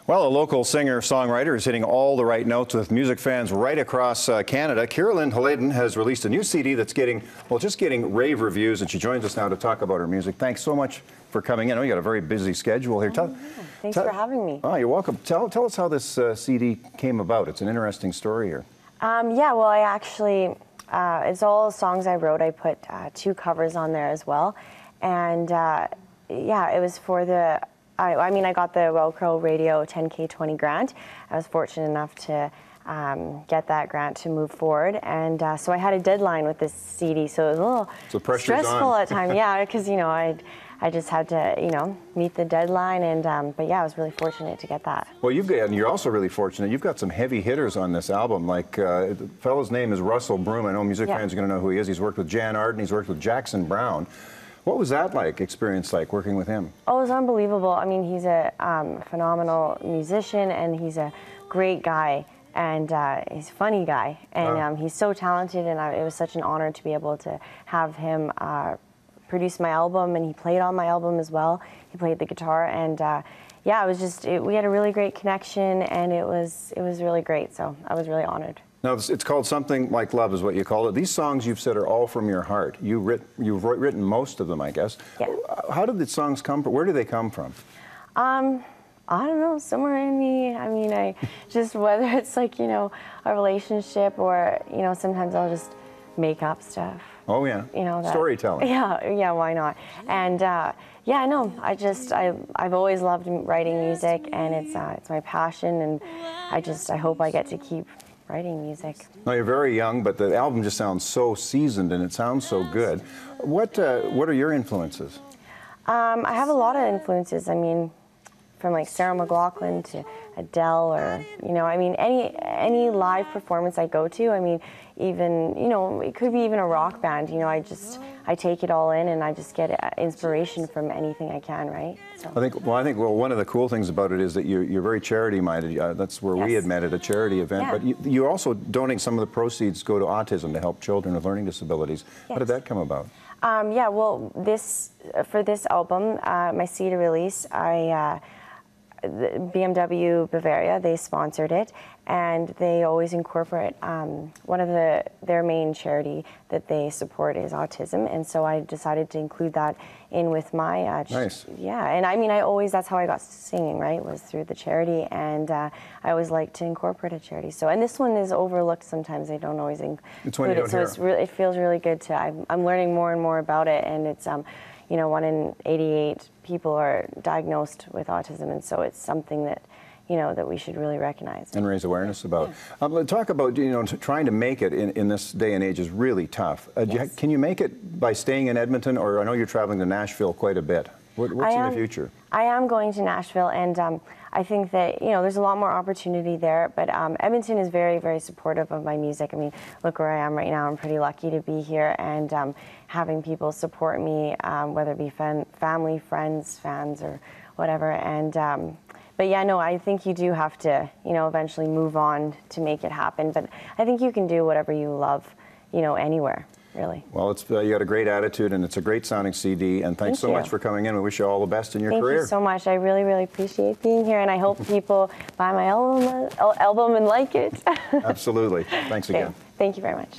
Well, a local singer-songwriter is hitting all the right notes with music fans right across Canada. Lynn Hladun has released a new CD that's getting rave reviews, and she joins us now to talk about her music. Thanks so much for coming in. I know you got a very busy schedule here. Thanks for having me. Oh, you're welcome. Tell us how this CD came about. It's an interesting story here. Yeah, well, I actually, it's all songs I wrote. I put 2 covers on there as well. And yeah, it was for the, I mean, I got the Wellcrow Radio 10K20 grant. I was fortunate enough to get that grant to move forward. And so I had a deadline with this CD, so it was a little stressful at times. Yeah, because, you know, I just had to, you know, meet the deadline, and but yeah, I was really fortunate to get that. Well, and you're also really fortunate. You've got some heavy hitters on this album. Like the fellow's name is Russell Broom. I know music fans are going to know who he is. He's worked with Jan Arden. He's worked with Jackson Browne. What was that experience like working with him? Oh, it was unbelievable. I mean, he's a phenomenal musician, and he's a great guy, and he's a funny guy, and he's so talented, and it was such an honor to be able to have him produced my album, and he played on my album as well. He played the guitar, and yeah, it was just, we had a really great connection, and it was really great, so I was really honored. Now, it's called Something Like Love is what you call it. These songs you've said are all from your heart. You've written most of them, I guess. Yeah. How did the songs come from? Where do they come from? I don't know, somewhere in me. I mean, whether it's like, you know, a relationship, or, you know, sometimes I'll just make up stuff. Oh yeah, you know, storytelling. Yeah, why not? And yeah, no, I've always loved writing music, and it's my passion, and I hope I get to keep writing music. Now, you're very young, but the album just sounds so seasoned, and it sounds so good. What are your influences? I have a lot of influences. I mean, from like Sarah McLachlan to Adele, or, you know, I mean, any live performance I go to, I mean, even, you know, it could be even a rock band, you know, I take it all in, and I just get inspiration from anything I can, right? So. I think one of the cool things about it is that you're very charity-minded. That's where we had met at a charity event. Yeah. But you also donate some of the proceeds go to autism to help children with learning disabilities. Yes. How did that come about? Yeah, well, for this album, my CD release, BMW Bavaria, they sponsored it, and they always incorporate one of their main charity that they support is autism, and so I decided to include that in with my nice. Yeah, and I mean, that's how I got singing, right, was through the charity, and I always like to incorporate a charity. So, and this one is overlooked sometimes. They don't always include it, so it feels really good to. I'm learning more and more about it, and it's you know, 1 in 88 people are diagnosed with autism, and so it's something that, you know, that we should really recognize. And raise awareness about. Yeah. Talk about, you know, trying to make it in this day and age is really tough. Yes. Can you make it by staying in Edmonton, or I know you're traveling to Nashville quite a bit. What's in the future? I am going to Nashville, and I think that, you know, there's a lot more opportunity there, but Edmonton is very, very supportive of my music. I mean, look where I am right now. I'm pretty lucky to be here, and having people support me, whether it be family, friends, fans, or whatever. And but yeah, no, I think you do have to, you know, eventually move on to make it happen. But I think you can do whatever you love, you know, anywhere. Really. Well, you got a great attitude, and it's a great sounding CD, and thanks so much for coming in. We wish you all the best in your career. Thank you so much. I really, really appreciate being here, and I hope people buy my album and like it. Absolutely. Thanks again. Thank you very much.